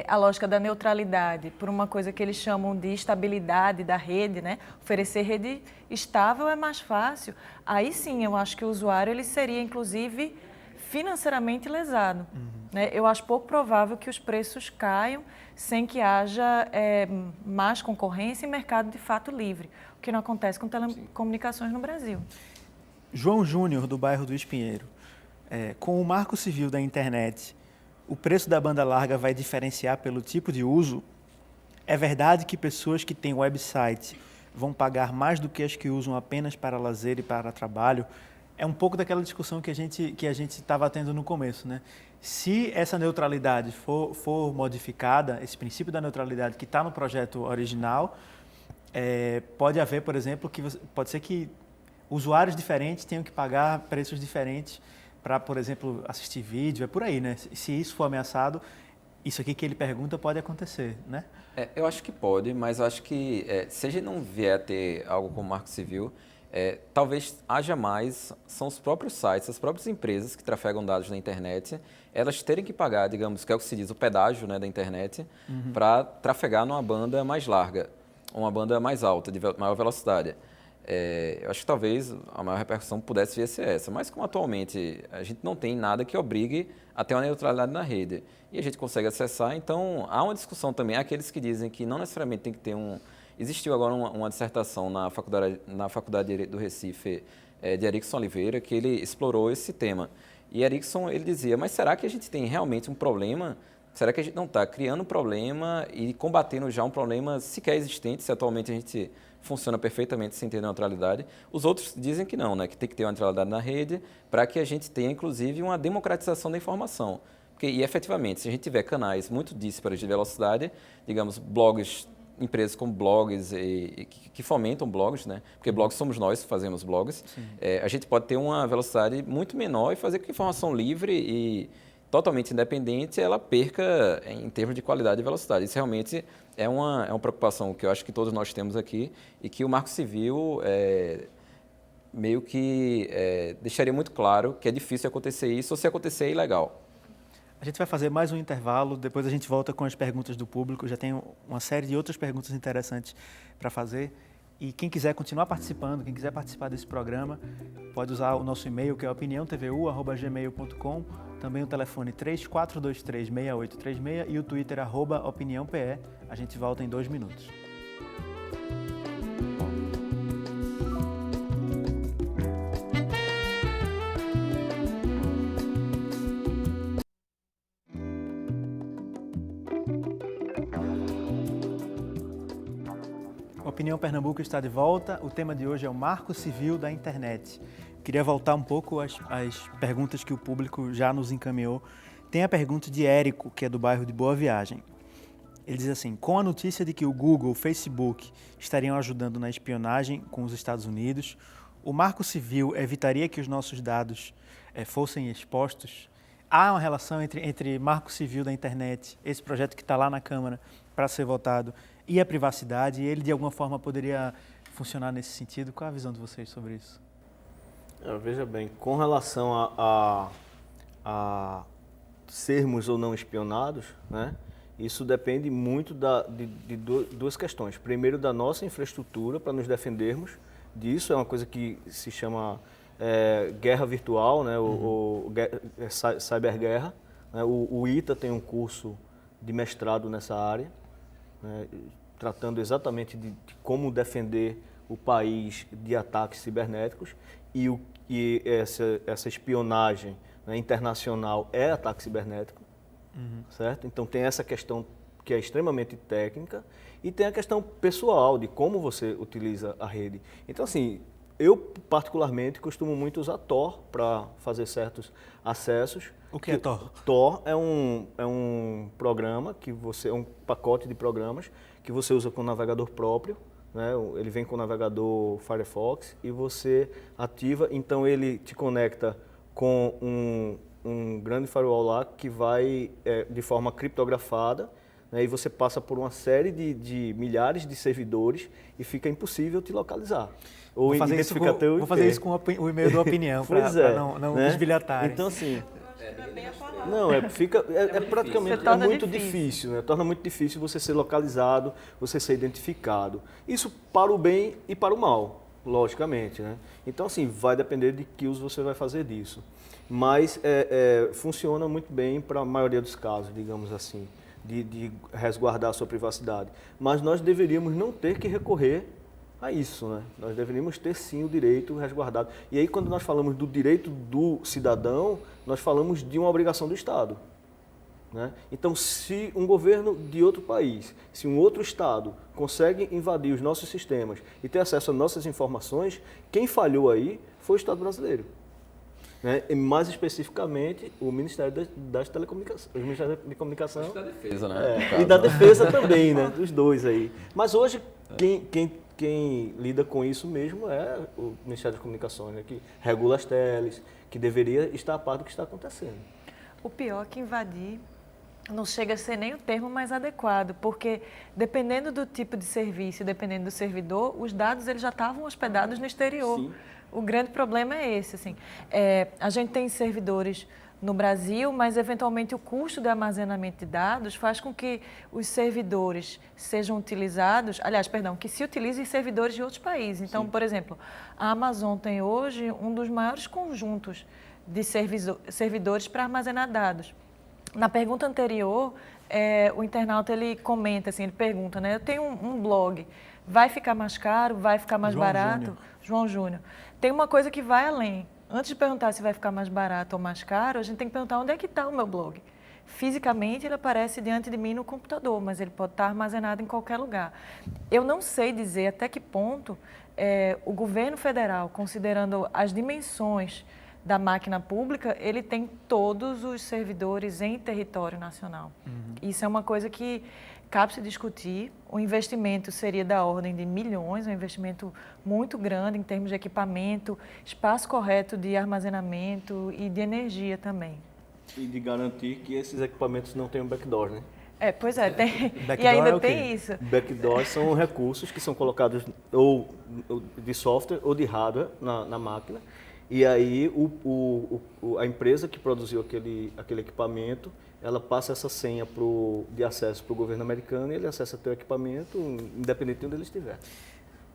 a lógica da neutralidade por uma coisa que eles chamam de estabilidade da rede, né? Oferecer rede estável é mais fácil. Aí sim, eu acho que o usuário ele seria, inclusive, financeiramente lesado. Né? Eu acho pouco provável que os preços caiam sem que haja mais concorrência e mercado de fato livre, o que não acontece com telecomunicações no Brasil. João Júnior, do bairro do Espinheiro. Com o Marco Civil da internet, o preço da banda larga vai diferenciar pelo tipo de uso? É verdade que pessoas que têm website vão pagar mais do que as que usam apenas para lazer e para trabalho? É um pouco daquela discussão que a gente estava tendo no começo, né? Se essa neutralidade for modificada, esse princípio da neutralidade que está no projeto original, pode haver, por exemplo, pode ser que usuários diferentes tenham que pagar preços diferentes para, por exemplo, assistir vídeo, é por aí, né? Se isso for ameaçado, isso aqui que ele pergunta pode acontecer, né? Eu acho que pode, mas eu acho que se a gente não vier a ter algo como Marco Civil, talvez haja mais, são os próprios sites, as próprias empresas que trafegam dados na internet, elas terem que pagar, digamos, que é o que se diz, o pedágio, né, da internet, para trafegar numa banda mais larga, uma banda mais alta, de maior velocidade. Eu acho que talvez a maior repercussão pudesse vir a ser essa, mas como atualmente a gente não tem nada que obrigue a ter uma neutralidade na rede e a gente consegue acessar, então há uma discussão também, há aqueles que dizem que não necessariamente tem que ter Existiu agora uma dissertação na Faculdade de Direito do Recife, de Erickson Oliveira, que ele explorou esse tema. E Erickson, ele dizia, mas será que a gente tem realmente um problema? Será que a gente não está criando um problema e combatendo já um problema sequer existente, se atualmente a gente funciona perfeitamente sem ter neutralidade? Os outros dizem que não, né? Que tem que ter uma neutralidade na rede para que a gente tenha, inclusive, uma democratização da informação. E, efetivamente, se a gente tiver canais muito díspares de velocidade, digamos, blogs, empresas como blogs que fomentam blogs, né? Porque blogs somos nós que fazemos blogs, a gente pode ter uma velocidade muito menor e fazer com que a informação livre e totalmente independente ela perca em termos de qualidade e velocidade. Isso realmente é uma preocupação que eu acho que todos nós temos aqui e que o Marco Civil meio que deixaria muito claro que é difícil acontecer isso, ou se acontecer é ilegal. A gente vai fazer mais um intervalo, depois a gente volta com as perguntas do público. Já tem uma série de outras perguntas interessantes para fazer. E quem quiser continuar participando, quem quiser participar desse programa, pode usar o nosso e-mail, que é opiniãotvu@gmail.com, também o telefone 3423-6836 e o Twitter @opiniãope. A gente volta em 2 minutos. Opinião Pernambuco está de volta. O tema de hoje é o Marco Civil da Internet. Queria voltar um pouco às perguntas que o público já nos encaminhou. Tem a pergunta de Érico, que é do bairro de Boa Viagem. Ele diz assim, com a notícia de que o Google, o Facebook estariam ajudando na espionagem com os Estados Unidos, o Marco Civil evitaria que os nossos dados fossem expostos? há uma relação entre marco civil da internet, esse projeto que está lá na Câmara para ser votado, e a privacidade, e ele de alguma forma poderia funcionar nesse sentido? Qual a visão de vocês sobre isso? Veja bem, com relação a sermos ou não espionados, né, isso depende muito de duas questões. Primeiro, da nossa infraestrutura para nos defendermos disso, é uma coisa que se chama guerra virtual, né, cyberguerra. Né, o ITA tem um curso de mestrado nessa área, né, tratando exatamente de como defender o país de ataques cibernéticos, e essa espionagem, né, internacional é ataque cibernético, certo? Então tem essa questão que é extremamente técnica e tem a questão pessoal de como você utiliza a rede. Então assim, eu particularmente costumo muito usar Tor para fazer certos acessos. O que é Tor? Tor é um programa é um pacote de programas que você usa com o navegador próprio. Né? Ele vem com o navegador Firefox e você ativa, então ele te conecta com um grande firewall lá que vai de forma criptografada, né? E você passa por uma série de milhares de servidores e fica impossível te localizar. Ou vou fazer isso com o e-mail da opinião, para não né? desbilhotarem. Então assim, não, praticamente muito difícil, né? Torna muito difícil você ser localizado, você ser identificado. Isso para o bem e para o mal, logicamente, né? Então, assim, vai depender de que uso você vai fazer disso. Mas funciona muito bem para a maioria dos casos, digamos assim, de resguardar a sua privacidade. Mas nós deveríamos não ter que recorrer a isso, né? Nós deveríamos ter sim o direito resguardado. E aí, quando nós falamos do direito do cidadão, nós falamos de uma obrigação do Estado, né? Então, se um governo de outro país, se um outro Estado consegue invadir os nossos sistemas e ter acesso às nossas informações, quem falhou aí foi o Estado brasileiro, né? E mais especificamente o Ministério das Telecomunicações, o Ministério de Comunicação da Defesa, né? E da Defesa também, né? Dos dois aí. Mas hoje quem lida com isso mesmo é o Ministério das Comunicações, né, que regula as teles, que deveria estar a par do que está acontecendo. O pior é que invadir não chega a ser nem o termo mais adequado, porque dependendo do tipo de serviço, dependendo do servidor, os dados eles já estavam hospedados no exterior. Sim. O grande problema é esse, assim. A gente tem servidores no Brasil, mas eventualmente o custo de armazenamento de dados faz com que os servidores sejam utilizados, que se utilizem servidores de outros países. Então, sim, por exemplo, a Amazon tem hoje um dos maiores conjuntos de servidores para armazenar dados. Na pergunta anterior, o internauta ele comenta, assim, ele pergunta, né? Eu tenho um blog, vai ficar mais caro, vai ficar mais barato? João Júnior. Tem uma coisa que vai além. Antes de perguntar se vai ficar mais barato ou mais caro, a gente tem que perguntar onde é que está o meu blog. Fisicamente, ele aparece diante de mim no computador, mas ele pode estar armazenado em qualquer lugar. Eu não sei dizer até que ponto o governo federal, considerando as dimensões da máquina pública, ele tem todos os servidores em território nacional. Isso é uma coisa que cabe se discutir. O investimento seria da ordem de milhões, um investimento muito grande em termos de equipamento, espaço correto de armazenamento e de energia também. E de garantir que esses equipamentos não tenham backdoor, né? Pois é, e ainda tem isso. Backdoors são recursos que são colocados ou de software ou de hardware na máquina, e aí a empresa que produziu aquele equipamento, ela passa essa senha de acesso para o governo americano e ele acessa teu equipamento, independente de onde ele estiver.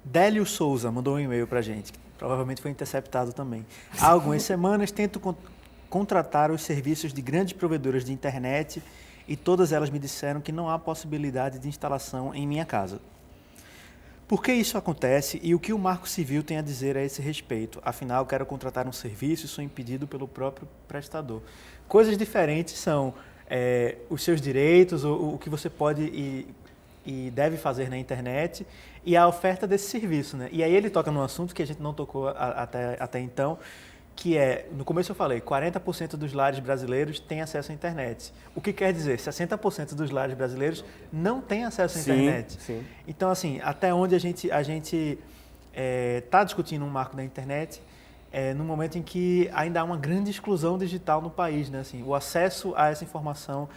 Délio Souza mandou um e-mail para a gente, que provavelmente foi interceptado também. Há algumas semanas tento contratar os serviços de grandes provedoras de internet e todas elas me disseram que não há possibilidade de instalação em minha casa. Por que isso acontece e o que o Marco Civil tem a dizer a esse respeito? Afinal, quero contratar um serviço e sou impedido pelo próprio prestador. Coisas diferentes são os seus direitos, o que você pode e deve fazer na internet e a oferta desse serviço, né? E aí ele toca num assunto que a gente não tocou até então, que no começo eu falei, 40% dos lares brasileiros têm acesso à internet. O que quer dizer, 60% dos lares brasileiros não têm acesso à internet. Sim. Então, assim, até onde a gente está discutindo um marco da internet num momento em que ainda há uma grande exclusão digital no país, né? Assim, o acesso a essa informação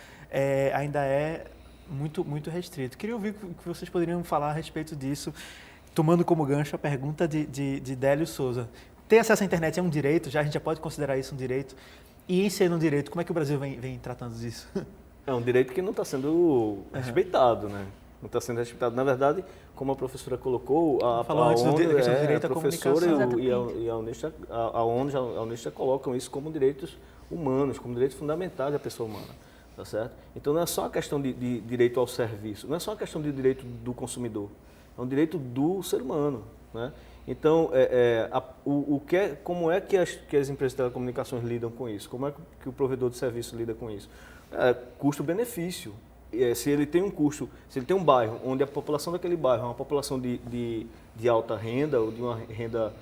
ainda é muito restrito. Queria ouvir o que vocês poderiam falar a respeito disso, tomando como gancho a pergunta de Délio Souza. Ter acesso à internet é um direito? A gente já pode considerar isso um direito? E em sendo um direito, como é que o Brasil vem tratando disso? É um direito que não está sendo respeitado, né? Não está sendo respeitado. Na verdade, como a professora colocou, a professora e a ONU já colocam isso como direitos humanos, como direitos fundamentais da pessoa humana. Tá certo? Então não é só a questão de direito ao serviço, não é só a questão de direito do consumidor, é um direito do ser humano, né? Então, como é que as empresas de telecomunicações lidam com isso? Como é que o provedor de serviço lida com isso? Custo-benefício. Se ele tem um custo, se ele tem um bairro onde a população daquele bairro é uma população de alta renda ou de uma renda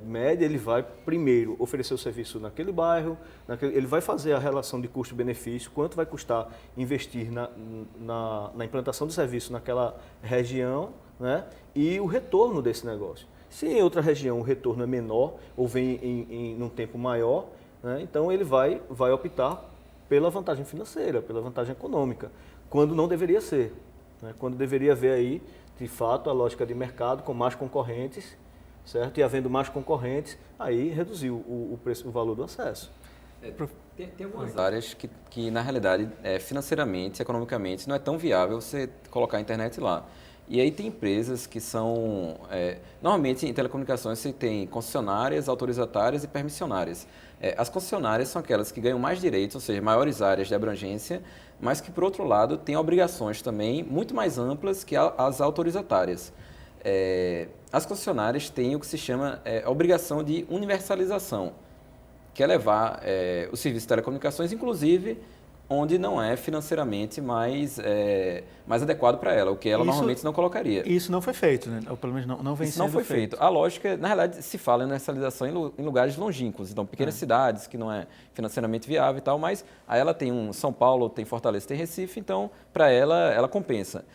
média, ele vai primeiro oferecer o serviço naquele bairro, ele vai fazer a relação de custo-benefício, quanto vai custar investir na implantação do serviço naquela região, né? E o retorno desse negócio. Se em outra região o retorno é menor ou vem em um tempo maior, né? Então ele vai optar pela vantagem financeira, pela vantagem econômica, quando não deveria ser, né? Quando deveria haver aí, de fato, a lógica de mercado com mais concorrentes, certo? E havendo mais concorrentes, aí reduziu o preço, o valor do acesso. Tem algumas áreas que na realidade, financeiramente, economicamente, não é tão viável você colocar a internet lá. E aí tem empresas que são... normalmente, em telecomunicações, você tem concessionárias, autorizatárias e permissionárias. As concessionárias são aquelas que ganham mais direitos, ou seja, maiores áreas de abrangência, mas que, por outro lado, têm obrigações também muito mais amplas que as autorizatárias. As concessionárias têm o que se chama a obrigação de universalização, que é levar o serviço de telecomunicações, inclusive, onde não é financeiramente mais adequado para ela, o que ela normalmente não colocaria. Isso não foi feito, né? Ou pelo menos não vem Isso sendo não foi feito. A lógica, na realidade, se fala em universalização em lugares longínquos, então pequenas cidades que não é financeiramente viável e tal, mas aí ela tem São Paulo, tem Fortaleza, tem Recife, então para ela compensa.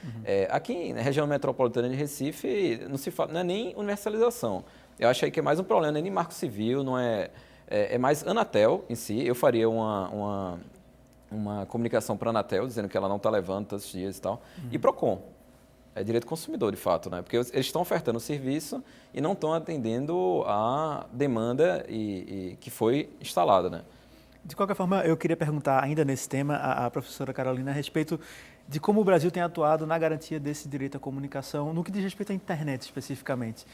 Aqui na região metropolitana de Recife não se fala, não é nem universalização. Eu acho aí que é mais um problema, não é nem Marco Civil, não é mais Anatel em si. Eu faria uma comunicação para a Anatel, dizendo que ela não está levando tantos dias e tal. E PROCON. É direito do consumidor, de fato, né? Porque eles estão ofertando o serviço e não estão atendendo a demanda que foi instalada, né? De qualquer forma, eu queria perguntar ainda nesse tema à professora Carolina a respeito de como o Brasil tem atuado na garantia desse direito à comunicação, no que diz respeito à internet especificamente.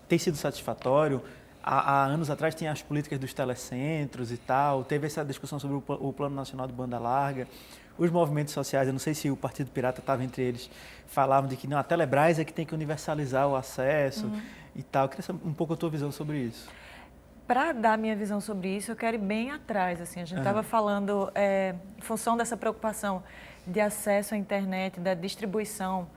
Tem sido satisfatório? Há anos atrás tinha as políticas dos telecentros e tal, teve essa discussão sobre o Plano Nacional de Banda Larga. Os movimentos sociais, eu não sei se o Partido Pirata estava entre eles, falavam de que não, a Telebrás é que tem que universalizar o acesso e tal. Eu queria saber um pouco a tua visão sobre isso. Para dar minha visão sobre isso, eu quero ir bem atrás. Assim, a gente estava falando, em função dessa preocupação de acesso à internet, da distribuição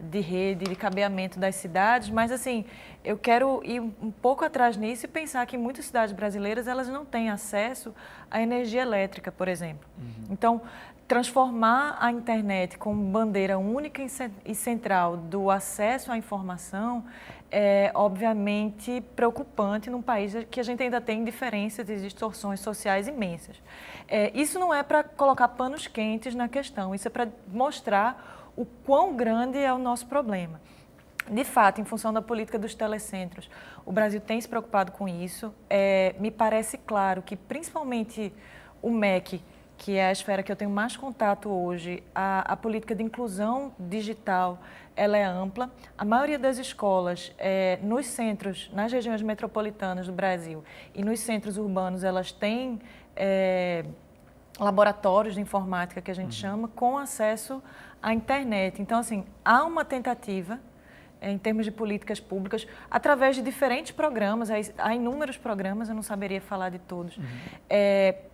de rede, de cabeamento das cidades, mas assim, eu quero ir um pouco atrás nisso e pensar que muitas cidades brasileiras elas não têm acesso à energia elétrica, por exemplo. Então, transformar a internet como bandeira única e central do acesso à informação é obviamente preocupante num país que a gente ainda tem diferenças e distorções sociais imensas. Isso não é para colocar panos quentes na questão, isso é para mostrar o quão grande é o nosso problema. De fato, em função da política dos telecentros, o Brasil tem se preocupado com isso. Me parece claro que, principalmente o MEC, que é a esfera que eu tenho mais contato hoje, a política de inclusão digital, ela é ampla. A maioria das escolas, nos centros, nas regiões metropolitanas do Brasil e nos centros urbanos, elas têm laboratórios de informática, que a gente chama, com acesso à internet. Então, assim, há uma tentativa, em termos de políticas públicas, através de diferentes programas, há inúmeros programas, eu não saberia falar de todos,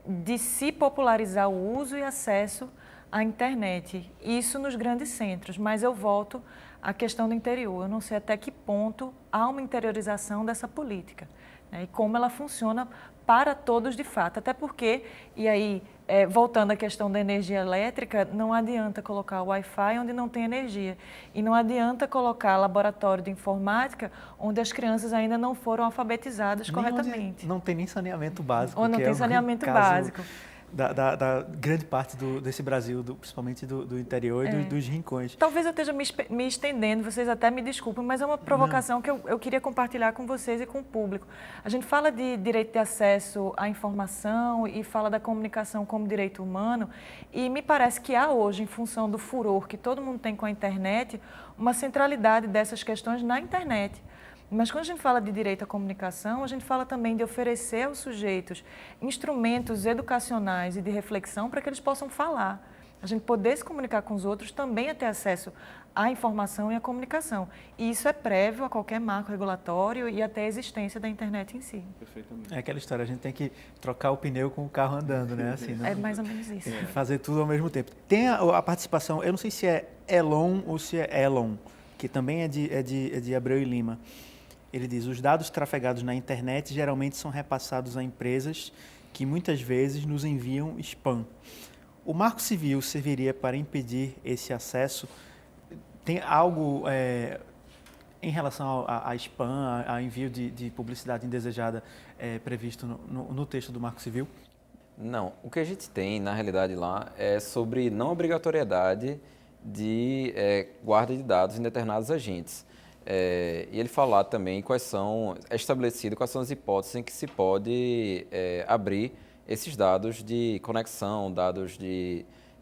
de se popularizar o uso e acesso à internet. Isso nos grandes centros, mas eu volto à questão do interior. Eu não sei até que ponto há uma interiorização dessa política, né, e como ela funciona para todos de fato. Até porque, e aí voltando à questão da energia elétrica, não adianta colocar o Wi-Fi onde não tem energia. E não adianta colocar laboratório de informática onde as crianças ainda não foram alfabetizadas corretamente. Não tem nem saneamento básico. Ou não tem saneamento básico. Da grande parte desse Brasil, principalmente do interior e dos rincões. Talvez eu esteja me estendendo, vocês até me desculpem, mas é uma provocação que eu queria compartilhar com vocês e com o público. A gente fala de direito de acesso à informação e fala da comunicação como direito humano, e me parece que há hoje, em função do furor que todo mundo tem com a internet, uma centralidade dessas questões na internet. Mas quando a gente fala de direito à comunicação, a gente fala também de oferecer aos sujeitos instrumentos educacionais e de reflexão para que eles possam falar. A gente poder se comunicar com os outros também é ter acesso à informação e à comunicação. E isso é prévio a qualquer marco regulatório e até a existência da internet em si. É aquela história, a gente tem que trocar o pneu com o carro andando, né? Assim, É mais ou menos isso. Fazer tudo ao mesmo tempo. Tem a participação, eu não sei se é Elon ou se é Elon, que também é de Abreu e Lima. Ele diz, os dados trafegados na internet geralmente são repassados a empresas que muitas vezes nos enviam spam. O Marco Civil serviria para impedir esse acesso? Tem algo em relação a spam, a envio de publicidade indesejada previsto no texto do Marco Civil? Não. O que a gente tem, na realidade, lá é sobre não obrigatoriedade de guarda de dados em determinados agentes. E ele falar também é estabelecido quais são as hipóteses em que se pode abrir esses dados de conexão,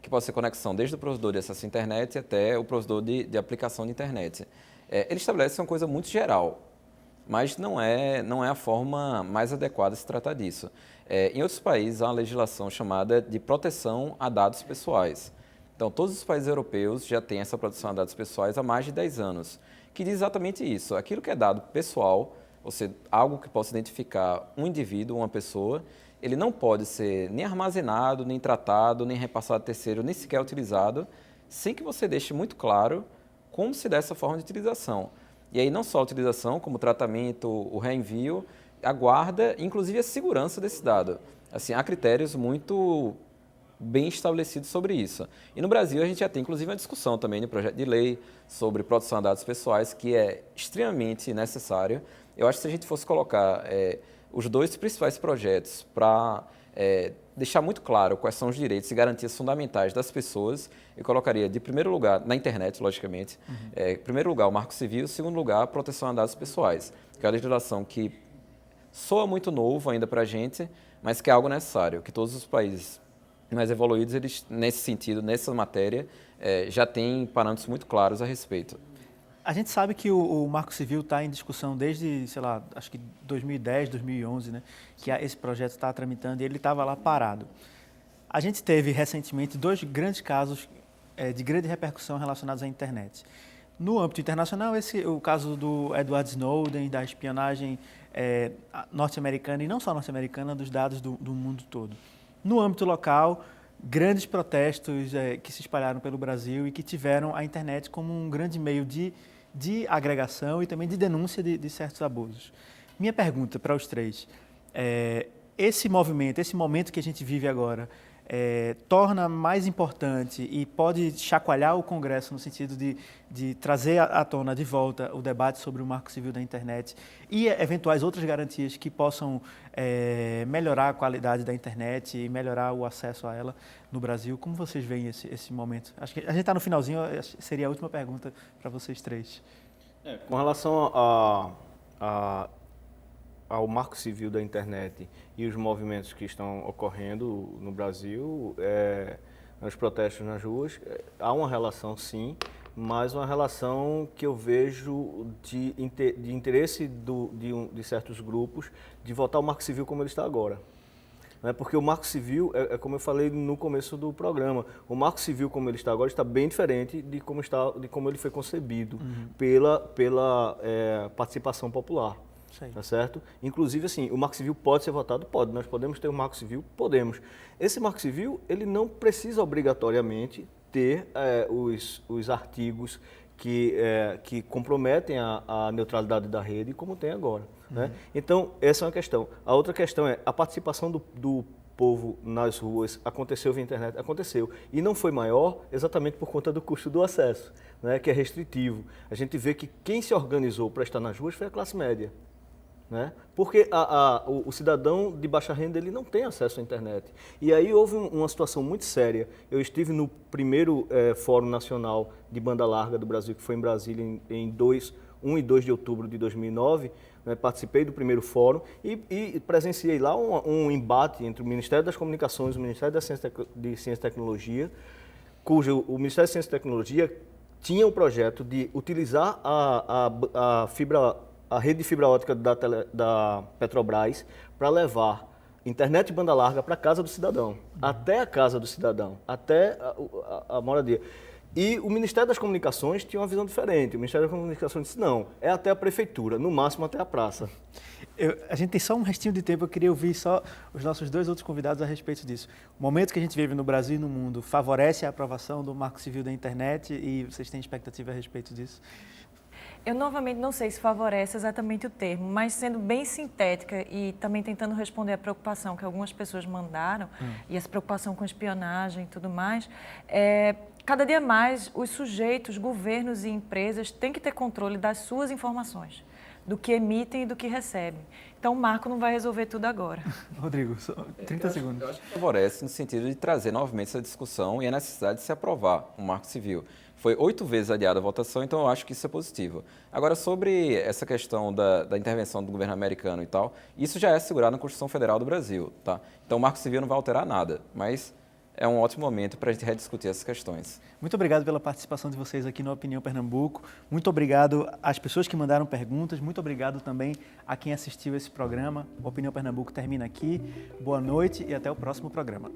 que pode ser conexão desde o provedor de acesso à internet até o provedor de aplicação de internet. Ele estabelece uma coisa muito geral, mas não é a forma mais adequada de se tratar disso. Em outros países há uma legislação chamada de proteção a dados pessoais. Então, todos os países europeus já têm essa proteção a dados pessoais há mais de 10 anos. Que diz exatamente isso. Aquilo que é dado pessoal, ou seja, algo que possa identificar um indivíduo, uma pessoa, ele não pode ser nem armazenado, nem tratado, nem repassado a terceiro, nem sequer utilizado, sem que você deixe muito claro como se dá essa forma de utilização. E aí não só a utilização, como o tratamento, o reenvio, a guarda, inclusive a segurança desse dado. Assim, há critérios muito bem estabelecido sobre isso. E no Brasil a gente já tem inclusive uma discussão também no projeto de lei sobre proteção de dados pessoais, que é extremamente necessário. Eu acho que se a gente fosse colocar os dois principais projetos para deixar muito claro quais são os direitos e garantias fundamentais das pessoas, eu colocaria de primeiro lugar, na internet, logicamente, em primeiro lugar o Marco Civil, em segundo lugar a proteção a dados pessoais, que é uma legislação que soa muito novo ainda para a gente, mas que é algo necessário, que todos os países mais evoluídos, eles, nesse sentido, nessa matéria, já têm parâmetros muito claros a respeito. A gente sabe que o Marco Civil está em discussão desde, sei lá, acho que 2010, 2011, né? Que esse projeto está tramitando e ele estava lá parado. A gente teve recentemente 2 grandes casos de grande repercussão relacionados à internet. No âmbito internacional, o caso do Edward Snowden, da espionagem norte-americana e não só norte-americana, dos dados do mundo todo. No âmbito local, grandes protestos que se espalharam pelo Brasil e que tiveram a internet como um grande meio de agregação e também de denúncia de certos abusos. Minha pergunta para os três, esse momento que a gente vive agora, torna mais importante e pode chacoalhar o Congresso no sentido de trazer à tona de volta o debate sobre o Marco Civil da internet e eventuais outras garantias que possam melhorar a qualidade da internet e melhorar o acesso a ela no Brasil. Como vocês veem esse momento? Acho que a gente está no finalzinho, seria a última pergunta para vocês três. Com relação ao Marco Civil da internet e os movimentos que estão ocorrendo no Brasil, nos protestos nas ruas, há uma relação sim, mas uma relação que eu vejo de interesse de certos grupos de votar o Marco Civil como ele está agora. Porque o Marco Civil, como eu falei no começo do programa, o Marco Civil como ele está agora está bem diferente de como ele foi concebido pela participação popular. Tá certo? Inclusive, assim, o Marco Civil pode ser votado? Pode. Nós podemos ter o Marco Civil? Podemos. Esse Marco Civil, ele não precisa obrigatoriamente ter os artigos que comprometem a neutralidade da rede, como tem agora. Né? Então, essa é uma questão. A outra questão é a participação do povo nas ruas, aconteceu via internet? Aconteceu. E não foi maior exatamente por conta do custo do acesso, né, que é restritivo. A gente vê que quem se organizou para estar nas ruas foi a classe média. Né? Porque o cidadão de baixa renda ele não tem acesso à internet. E aí houve uma situação muito séria. Eu estive no primeiro Fórum Nacional de Banda Larga do Brasil, que foi em Brasília em 1 e 2 de outubro de 2009, né? Participei do primeiro fórum e presenciei lá um embate entre o Ministério das Comunicações e o Ministério de Ciência e Tecnologia, cujo o Ministério da Ciência e Tecnologia tinha o projeto de utilizar a rede de fibra ótica da Petrobras para levar internet de banda larga para a casa do cidadão, até a casa do cidadão, até a moradia. E o Ministério das Comunicações tinha uma visão diferente. O Ministério das Comunicações disse, não, é até a prefeitura, no máximo até a praça. A gente tem só um restinho de tempo, eu queria ouvir só os nossos dois outros convidados a respeito disso. O momento que a gente vive no Brasil e no mundo favorece a aprovação do Marco Civil da Internet e vocês têm expectativa a respeito disso? Eu, novamente, não sei se favorece exatamente o termo, mas sendo bem sintética e também tentando responder à preocupação que algumas pessoas mandaram, e essa preocupação com espionagem e tudo mais, cada dia mais os sujeitos, governos e empresas têm que ter controle das suas informações, do que emitem e do que recebem. Então, o marco não vai resolver tudo agora. Rodrigo, só 30 segundos. Eu acho que favorece no sentido de trazer novamente essa discussão e a necessidade de se aprovar um marco civil. Foi 8 vezes adiada a votação, então eu acho que isso é positivo. Agora, sobre essa questão da intervenção do governo americano e tal, isso já é assegurado na Constituição Federal do Brasil, tá? Então o Marco Civil não vai alterar nada, mas é um ótimo momento para a gente rediscutir essas questões. Muito obrigado pela participação de vocês aqui no Opinião Pernambuco. Muito obrigado às pessoas que mandaram perguntas. Muito obrigado também a quem assistiu esse programa. O Opinião Pernambuco termina aqui. Boa noite e até o próximo programa.